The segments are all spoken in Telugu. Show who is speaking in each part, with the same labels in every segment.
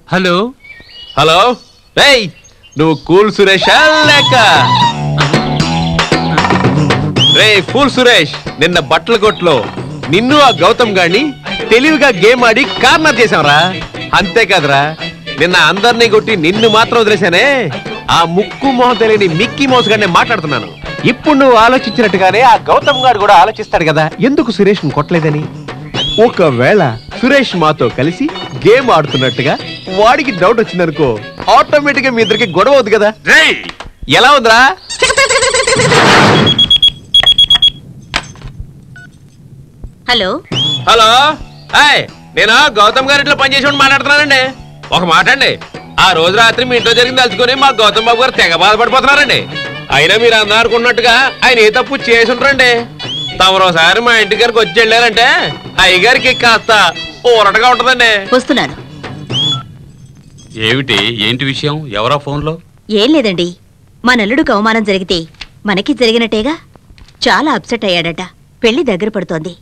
Speaker 1: హలో
Speaker 2: హలో రేయ్ నువ్వు కూల్ సురేష్ లేక రే ఫూల్ సురేష్ నిన్న బట్టల కొట్లో నిన్ను ఆ గౌతమ్ గాడిని తెలివిగా గేమ్ ఆడి కార్నర్ చేసావురా అంతే కదరా నిన్న అందరినీ కొట్టి నిన్ను మాత్రం వదిలేశానే ఆ ముక్కు మొహం తెలియని మిక్కీ మౌస్ గారిని మాట్లాడుతున్నాను ఇప్పుడు నువ్వు ఆలోచించినట్టుగానే ఆ గౌతమ్ గారు కూడా ఆలోచిస్తాడు కదా ఎందుకు సురేష్ ను కొట్టలేదని ఒకవేళ సురేష్ మాతో కలిసి గేమ్ ఆడుతున్నట్టుగా వాడికి డౌట్ వచ్చిందనుకో ఆటోమేటిక్ గా మీ ఇద్దరికి గొడవ అవుతుంది కదా ఎలా ఉందిరా
Speaker 3: హలో
Speaker 2: హలో నేను గౌతమ్ గారి ఇంట్లో పనిచేసి మాట్లాడుతున్నానండి ఒక మాట అండి ఆ రోజు రాత్రి మీ ఇంట్లో జరిగింది తలుచుకొని మా గౌతమ్ బాబు గారు తెగ బాధపడిపోతున్నారండి అయినా మీరు అందరూ అనుకున్నట్టుగా ఆయన ఏ తప్పు చేసి ఉంటారండి తమరోసారి మా ఇంటి గారికి వచ్చి వెళ్ళారంటే అయ్యగారికి కాస్త ఊరటగా ఉంటదండి
Speaker 3: వస్తున్నాను
Speaker 1: ఏంటి విషయం ఎవరా ఫోన్లో
Speaker 3: ఏం లేదండి మా నల్లుడికి అవమానం జరిగితే మనకి జరిగినట్టేగా చాలా అప్సెట్ అయ్యాడట పెళ్లి దగ్గర పడుతోంది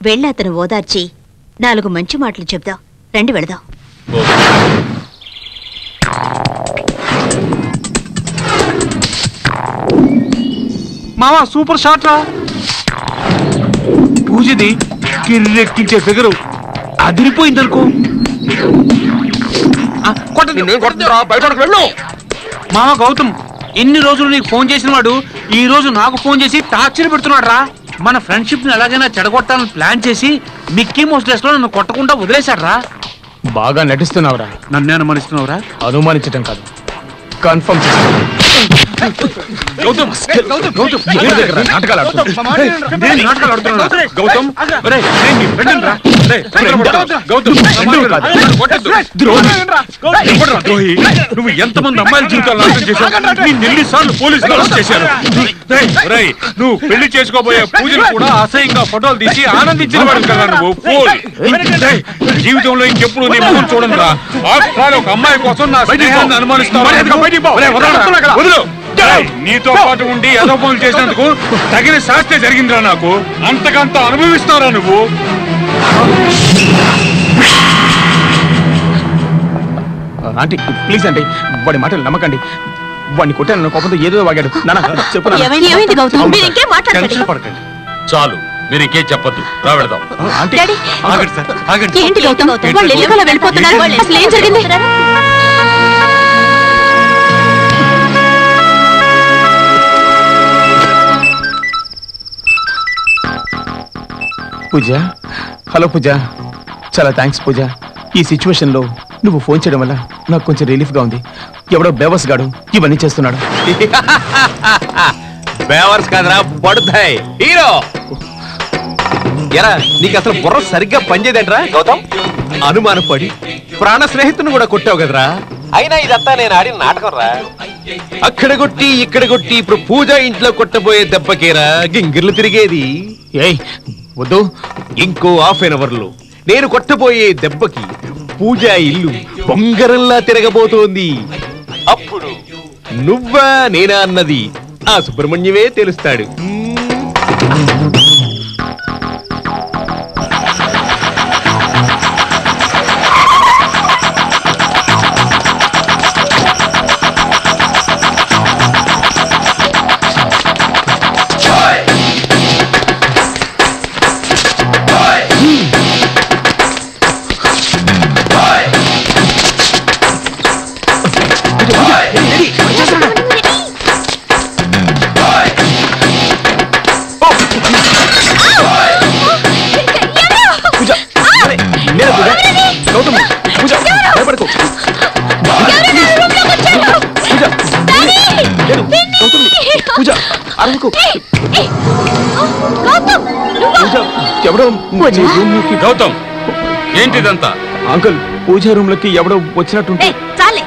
Speaker 3: వెళ్ళి అతను ఓదార్చి 4 మంచి మాటలు చెప్దాం రండి వెళదాం
Speaker 4: మావా సూపర్ షాట్ రా పూజది కిర్రెక్కించే ఫిగరు అదిరిపోయిందనుకో మావా గౌతమ్ ఎన్ని రోజులు నీకు ఫోన్ చేసిన వాడు ఈ రోజు నాకు ఫోన్ చేసి టార్చర్ పెడుతున్నాడు రా మన ఫ్రెండ్షిప్ ని ఎలాగైనా చెడగొట్టాలని ప్లాన్ చేసి మిక్కీ మౌస్ డ్రెస్ లో నన్ను కొట్టకుండా వదిలేశాడు రా
Speaker 5: బాగా నటిస్తున్నావురా
Speaker 4: నన్ను అనుమానిస్తున్నావురా
Speaker 5: అనుమానించటం కాదు కన్ఫర్మ్ చేస్తున్నావు
Speaker 4: నువ్వు ఎంతమంది అమ్మాయిల జీవితాలు నాశనం చేశావు ఎన్నిసార్లు పోలీసులు అరెస్ట్ చేశారు నువ్వు పెళ్లి చేసుకోబోయే పూజలు కూడా అసహ్యంగా ఫోటోలు తీసి ఆనందించిన వాడు కదా నువ్వు జీవితంలో ఇంకెప్పుడు నీ ముఖం చూడండి రా ఒక అమ్మాయి కోసం నా స్నేహాన్ని అనుమానిస్తావు నీతో పాటు ఉండి ఏదో పనులు చేసినందుకు తగిన శాస్త్రే జరిగిందిరా నాకు అంతకంత అనుభవిస్తారా నువ్వు
Speaker 5: ఆంటీ ప్లీజ్ అండి వాడి మాటలు నమ్మకండి వాడిని కొట్టాను కోపంతో ఏదో వాగాడు
Speaker 1: చాలు మీరు ఇంకేం చెప్పద్దు రా వెళదాం
Speaker 5: పూజ హలో పూజ చాలా థ్యాంక్స్ పూజ ఈ సిచ్యువేషన్ లో నువ్వు ఫోన్ చేయడం వల్ల నాకు కొంచెం రిలీఫ్ గా ఉంది ఎవడో బేవర్స్ గాడు ఇవన్నీ చేస్తున్నాడు
Speaker 2: బేవర్స్ కాదరా పడుతాయి హీరో ఎరా నీకు అసలు బుర్ర సరిగ్గా పనిచేదేంట్రా గౌతమ్ అనుమానపడి ప్రాణ స్నేహితుని కూడా కొట్టావు కదరా అయినా ఇదంతా నేను ఆడిన నాటకం రా అక్కడ కొట్టి ఇక్కడ కొట్టి ఇప్పుడు పూజ ఇంట్లో కొట్టబోయే దెబ్బకేరా గింగిర్లు తిరిగేది
Speaker 5: ఏయ్ వద్దు
Speaker 2: ఇంకో ½ అవర్ లో నేను కొట్టబోయే దెబ్బకి పూజ ఇల్లు బొంగరంలా తిరగబోతోంది అప్పుడు నువ్వా నేనా అన్నది ఆ సుబ్రహ్మణ్యమే తెలుస్తాడు
Speaker 1: గౌతమ్ ఏంటిదంతా
Speaker 5: అంకుల్ పూజా రూమ్ లోకి ఎవడో వచ్చినట్టుంటే
Speaker 3: చాలే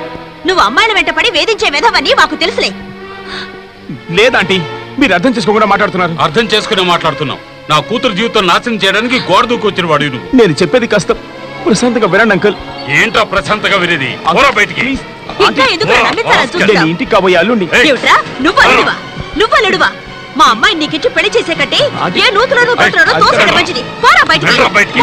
Speaker 3: నువ్వు అమ్మాయిల వెంటపడి వేధించే విధవని మాకు తెలుసులే
Speaker 5: లేదాంటీ మీరు అర్థం చేసుకోకుండా మాట్లాడుతున్నారు
Speaker 1: అర్థం చేసుకునే మాట్లాడుతున్నావు నా కూతురు జీవితం నాశనం చేయడానికి గోడ దూకొచ్చిన వాడు నువ్వు
Speaker 5: నేను చెప్పేది కాస్త ప్రశాంతంగా వినండి అంకుల్
Speaker 1: ఏంట్రా ప్రశాంతంగా వినేది బయటికి
Speaker 5: ఇంటికి కాబోయే అల్లుండి
Speaker 3: నువ్వలుడువా మా అమ్మాయి నీకిచ్చి పెళ్లి చేసే కంటే ఏ నూతులను తోసడం మంచిది పోరా బయటికి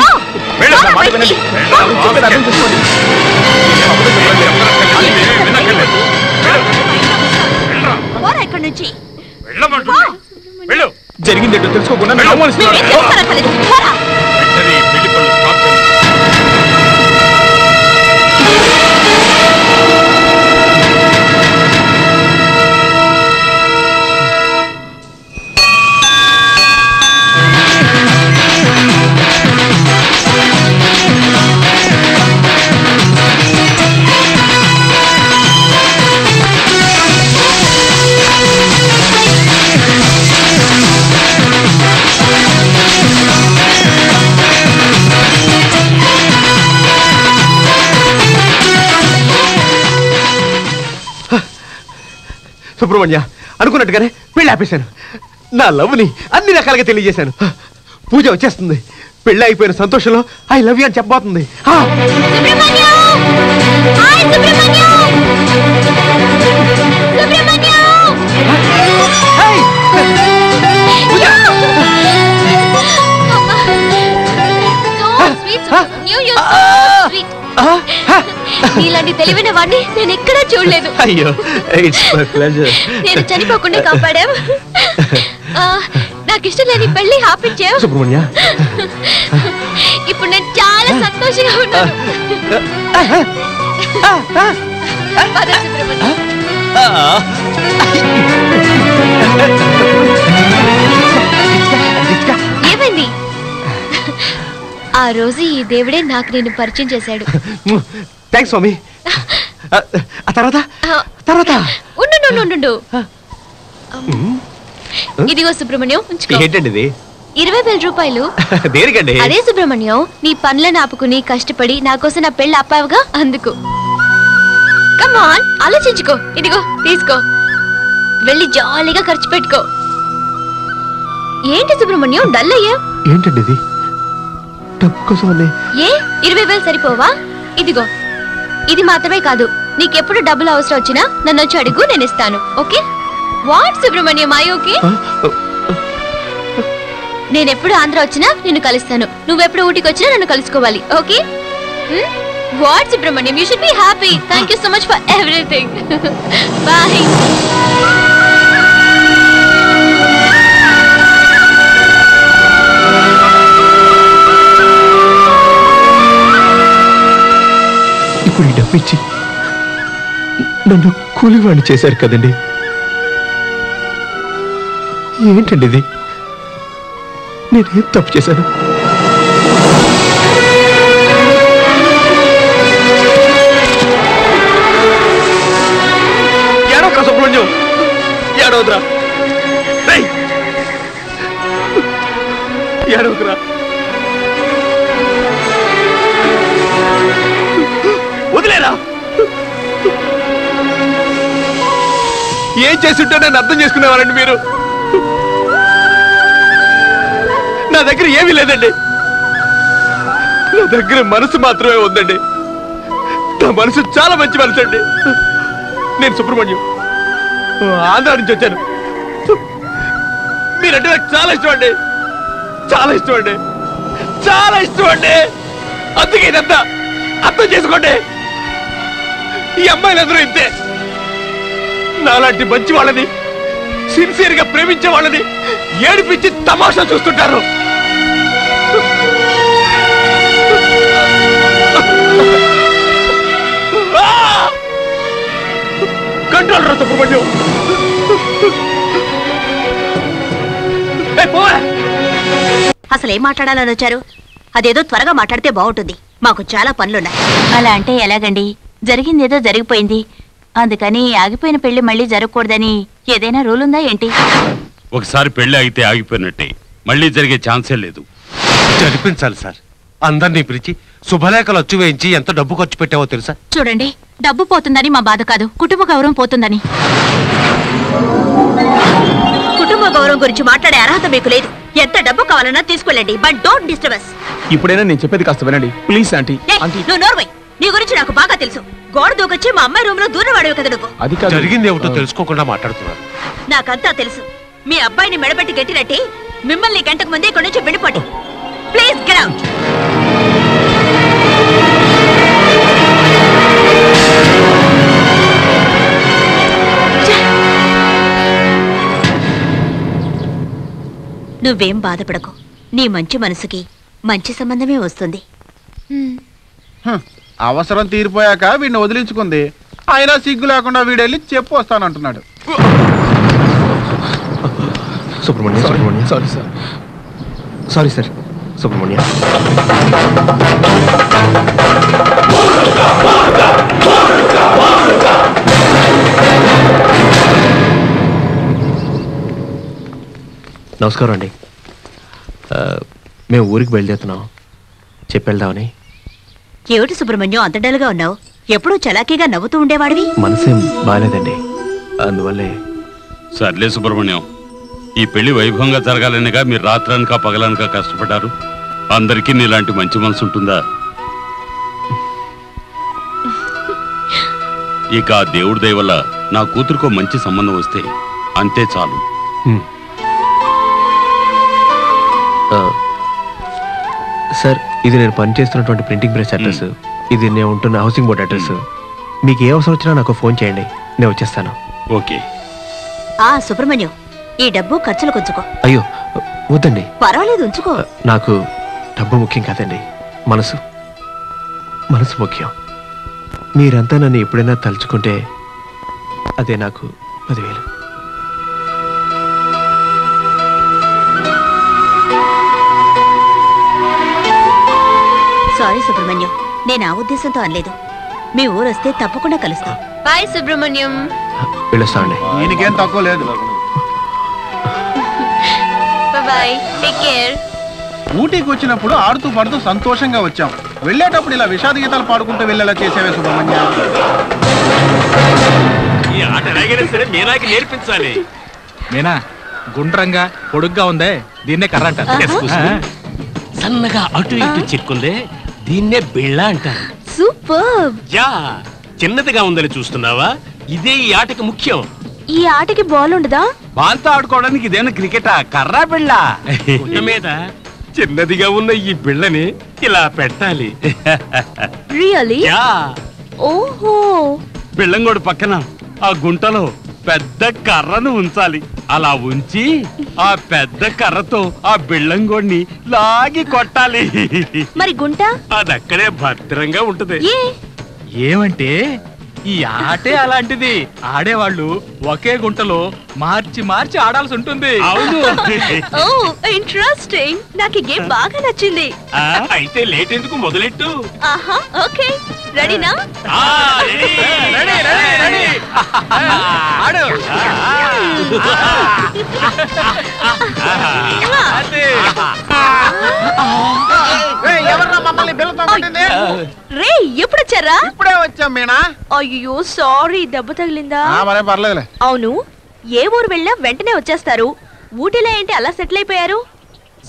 Speaker 3: ఇక్కడి నుంచి.
Speaker 1: వెళ్ళమంటున్నా. వెళ్ళు.
Speaker 5: జరిగిందేంటో తెలుసుకోకుండా నన్ను అవమానిస్తున్నావు.
Speaker 3: మీరేం చేస్తారో తెలీదు. పోరా.
Speaker 1: వెంటనే ఈ పెళ్లి పనులు స్టాప్ చేయండి.
Speaker 2: సుబ్రహ్మణ్య, అనుకున్నట్టుగానే పెళ్లి ఆపేశాను. నా లవ్ని అన్ని రకాలుగా తెలియజేశాను. పూజ వచ్చేస్తుంది. పెళ్లి అయిపోయిన సంతోషంలో ఐ లవ్ యూ అని చెప్పబోతుంది.
Speaker 6: నీలాంటి తెలివైన వాడిని నేను ఎక్కడా చూడలేదు.
Speaker 2: అయ్యో, ఇట్స్ మై ప్లెజర్.
Speaker 6: నేను చనిపోకుండా కాపాడావు. నాకు ఇష్టం లేని పెళ్లి ఆపించావు
Speaker 2: సుబ్రహ్మణ్య.
Speaker 6: ఇప్పుడు నేను చాలా సంతోషంగా ఉన్నాను. పద సుబ్రహ్మణ్య. ఏమైంది? ఆ రోజు ఈ దేవుడే నాకు నేను పరిచయం చేశాడు.
Speaker 2: థ్యాంక్స్ స్వామి. తర్వాత తర్వాత
Speaker 6: ఉండు. ఇదిగో సుబ్రహ్మణ్యం, ఉంచుకో.
Speaker 2: ఏంటండి ఇది?
Speaker 6: 20,000 రూపాయలు.
Speaker 2: దేనికండి?
Speaker 6: అదే సుబ్రహ్మణ్యం, నీ పనులను ఆపుకుని కష్టపడి నా కోసం నా పెళ్లి ఆపావుగా, అందుకు. కమాన్, ఆలోచించుకో. ఇదిగో తీసుకో, వెళ్ళి జాలీగా ఖర్చు పెట్టుకో. ఏంటి సుబ్రహ్మణ్యం డల్ అయ్యా?
Speaker 2: ఏంటండి ఇది? డబ్బు కోసం
Speaker 6: ఏ 20,000 సరిపోవా? ఇదిగో, ఇది మాత్రమే కాదు, నీకెప్పుడు డబ్బులు అవసరం వచ్చినా నన్ను వచ్చి అడుగు, నేను ఇస్తాను. Okay? What Subrahmanyam, I okay? నేనెప్పుడు ఆంధ్ర వచ్చినా నిన్ను కలుస్తాను, నువ్వెప్పుడు ఊటికి వచ్చినా నన్ను కలుసుకోవాలి. Okay? What Subrahmanyam, you should be happy. Thank you so much for everything. Bye.
Speaker 2: ఇప్పుడు ఈ డబ్బు ఇచ్చి నన్ను కూలివాణ్ణి చేశారు కదండి. ఏంటండి ఇది? నేనేం తప్పు చేశాను? ఏడవక సుబ్రహ్మణ్యం, ఏడవద్రా. ఏడవకురా. వదిలేరా. ఏం చేస్తుంటే నన్ను అర్థం చేసుకునేవారండి మీరు? నా దగ్గర ఏమీ లేదండి. నా దగ్గర మనసు మాత్రమే ఉందండి. నా మనసు చాలా మంచి మనసు అండి. నేను సుబ్రహ్మణ్యం, ఆంధ్ర నుంచి వచ్చాను. మీరంటే నాకు చాలా ఇష్టం అండి. చాలా ఇష్టం అండి. చాలా ఇష్టం అండి. అందుకే ఇదంతా అర్థం చేసుకోండి. ఈ అమ్మాయిలందరూ ఇంతే. నాలాంటి మంచి వాళ్ళని, సిన్సియర్ గా ప్రేమించే వాళ్ళని ఏడిపించి తమాషా చూస్తుంటారు. కంట్రోల్ రా సుబ్రహ్మణ్యం.
Speaker 3: అసలు ఏం మాట్లాడాలని వచ్చారు? అదేదో త్వరగా మాట్లాడితే బాగుంటుంది, మాకు చాలా పనులున్నాయి.
Speaker 7: అలా అంటే ఎలాగండి? జరిగిందేదో జరిగిపోయింది, అందుకని ఆగిపోయిన పెళ్లి మళ్ళీ జరగకూడదని ఏదైనా రూల్ ఉందా ఏంటి?
Speaker 1: ఒకసారి పెళ్లి ఆగితే ఆగిపోయినట్టే, మళ్ళీ జరిగే ఛాన్సే లేదు.
Speaker 8: జరిపించాలి సార్. అందరినీ పిలిచి శుభలేఖలు వచ్చి వేయించి ఎంత డబ్బు ఖర్చు పెట్టావో తెలుసా?
Speaker 7: చూడండి, డబ్బు పోతుందని మా బాధ కాదు, కుటుంబ గౌరవం పోతుందని.
Speaker 3: కుటుంబ గౌరవం గురించి మాట్లాడే అర్హత మీకు లేదు. ఎంత డబ్బు కావాలన్నా తీసుకెళ్ళండి, బట్ డోంట్ డిస్టర్బ్ us.
Speaker 5: ఇప్పుడైనా నేను చెప్పేది కాస్త వినండి ప్లీజ్. ఆంటీ
Speaker 3: నువ్వు నోర్వై, నీ గురించి నాకు బాగా తెలుసు. గోడ దూకొచ్చి మా అమ్మాయి రూమ్ లో దూరవాడేవి కదా నువ్వు.
Speaker 5: అది కాదు.
Speaker 8: జరిగింది ఏమిటో తెలుసుకోకుండా మాట్లాడుతున్నారు.
Speaker 3: నాకంతా తెలుసు. మీ అబ్బాయిని మెడబెట్టి గట్టినట్టి మిమ్మల్ని గంటకు ముందే ఇక్కడి నుంచి వెళ్ళిపోండి. Please get out. నువ్వేం బాధపడకు. నీ మంచి మనసుకి మంచి సంబంధమే వస్తుంది.
Speaker 9: అవసరం తీరిపోయాక వీడిని వదిలించుకుంది. అయినా సిగ్గు లేకుండా వీడెళ్ళి చెప్పు వస్తానంటున్నాడు.
Speaker 2: Subrahmanyam, Subrahmanyam, sorry sir, sorry sir. Subrahmanyam, నమస్కారం అండి. మేము ఊరికి బయలుదేరుతున్నాం, చెప్పెళ్దామని.
Speaker 3: ఏమిటి సుబ్రహ్మణ్యం అంత డల్గా ఉన్నావు? ఎప్పుడూ చలాకీగా నవ్వుతూ ఉండేవాడివి.
Speaker 2: మనసేం బాగాలేదండి, అందువల్లే.
Speaker 1: సర్లే సుబ్రహ్మణ్యం, ఈ పెళ్లి వైభవంగా జరగాలనిగా మీరు రాత్రనక పగలనక కష్టపడ్డారు. అందరికీ నీలాంటి మంచి మనసు ఉంటుందా? ఇక ఆ దేవుడి దయ వల్ల నా కూతురుకో మంచి సంబంధం వస్తే అంతే చాలు.
Speaker 2: సార్, ఇది నేను పనిచేస్తున్నటువంటి ప్రింటింగ్ ప్రెస్ అడ్రస్, ఇది నేను ఉంటున్న హౌసింగ్ బోర్డ్ అడ్రస్. మీకు ఏ అవసరం వచ్చినా నాకు ఫోన్ చేయండి, నేను వచ్చేస్తాను.
Speaker 1: ఓకే.
Speaker 3: సుబ్రహ్మణ్యం, ఈ డబ్బు ఖర్చులకు ఉంచుకో.
Speaker 2: అయ్యో వద్దండి,
Speaker 3: పర్వాలేదు ఉంచుకో.
Speaker 2: నాకు డబ్బు ముఖ్యం కాదండి, మనసు మనసు ముఖ్యం. మీరంతా నన్ను ఎప్పుడైనా తలుచుకుంటే అదే నాకు 10,000.
Speaker 3: సారీ సుబ్రహ్మణ్యం, నేను ఆ ఉద్దేశంతో అనలేదు. మీ ఊరొస్తే తప్పకుండా కలుస్తాం.
Speaker 6: బాయ్ సుబ్రహ్మణ్యం.
Speaker 2: వెళ్ళొస్తామండి.
Speaker 9: ఈయనకేం తక్కువ లేదు.
Speaker 6: Bye, take care.
Speaker 9: ఊటీకి వచ్చినప్పుడు ఆడుతూ పాడుతూ సంతోషంగా వచ్చాం. వెళ్ళేటప్పుడు ఇలా విషాద గీతాలు పాడుకుంటూ వెళ్ళేలా చేసేవే సుబ్రహ్మణ్య.
Speaker 1: ఈ ఆట ఎలాగైనా సరే మీనాకి నేర్పించాలి.
Speaker 5: మీనా గుండ్రంగా పొడుగ్గా ఉందే, దీన్నే కర్ర అంటారు.
Speaker 10: సన్నగా అటు ఇటు చిక్కుందే, దీన్నే బిళ్ళ అంటారు.
Speaker 6: సూపర్.
Speaker 10: యా, చిన్నదిగా ఉందని చూస్తున్నావా? ఇదే ఈ ఆటకి ముఖ్యం.
Speaker 6: ఈ ఆటకి బాల్ ఉండదా?
Speaker 1: బాల్తో ఆడుకోవడానికి ఇదేనా క్రికెటా? కర్రా బిళ్ళ.
Speaker 10: గుంట మీద చిన్నదిగా ఉన్న ఈ బిళ్ళని ఇలా పెట్టాలి.
Speaker 6: రియల్లీ?
Speaker 10: యా.
Speaker 6: ఓహో.
Speaker 1: బిళ్ళంగోడు పక్కన ఆ గుంటలో పెద్ద కర్రను ఉంచాలి. అలా ఉంచి ఆ పెద్ద కర్రతో ఆ బిళ్ళంగోడిని లాగి కొట్టాలి.
Speaker 6: మరి గుంట?
Speaker 1: అది అక్కడే భద్రంగా ఉంటది.
Speaker 5: ఏమంటే ఈ ఆటే అలాంటిది. ఆడేవాళ్ళు ఒకే గుంటలో మార్చి మార్చి ఆడాల్సి ఉంటుంది.
Speaker 1: అవును.
Speaker 6: ఓ ఇంట్రెస్టింగ్. నాకు ఈ గేమ్ బాగా నచ్చింది.
Speaker 10: అయితే లేట్ ఎందుకు, మొదలెట్టు.
Speaker 6: ఆహా, ఓకే. రెడీనా?
Speaker 5: ఆడు.
Speaker 6: రే, ఎప్పుడు వచ్చారా?
Speaker 9: ఇప్పుడే వచ్చాం మీనా.
Speaker 6: అయ్యో సారీ, దెబ్బ తగిలిందా?
Speaker 9: మరేం పర్లేదులే.
Speaker 6: అవును, ఏ ఊరు వెళ్ళినా వెంటనే వచ్చేస్తారు. ఊటీలో ఏంటి అలా సెటిల్ అయిపోయారు?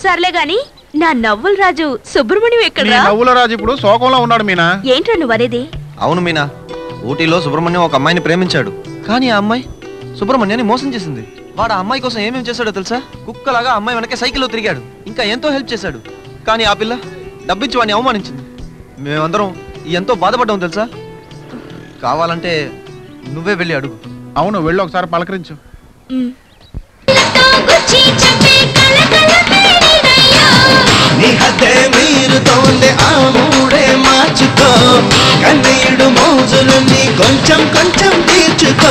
Speaker 6: సర్లే గాని, నా నవ్వుల రాజు సుబ్రహ్మణ్యం ఎక్కడ?
Speaker 9: నవ్వుల రాజు ఇప్పుడు శోకంలో ఉన్నాడు మీనా.
Speaker 6: ఏంట్రా నువ్వు అనేది?
Speaker 11: అవును మీనా, ఊటీలో సుబ్రహ్మణ్యం ఒక అమ్మాయిని ప్రేమించాడు. కానీ ఆ అమ్మాయి సుబ్రహ్మణ్యాన్ని మోసం చేసింది. వాడు ఆ అమ్మాయి కోసం ఏమేం చేశాడో తెలుసా? కుక్కలాగా అమ్మాయి వెనకే సైకిల్లో తిరిగాడు. ఇంకా ఎంతో హెల్ప్ చేశాడు. కానీ ఆ పిల్ల డబ్బిచ్చి వాడిని అవమానించింది. మేమందరం ఎంతో బాధపడ్డాం తెలుసా. కావాలంటే నువ్వే వెళ్ళి అడుగు.
Speaker 9: అవును, వెళ్ళి ఒకసారి పలకరించు.
Speaker 12: మార్చుకో కన్నీడు మోజులు కొంచెం కొంచెం తీర్చుకో.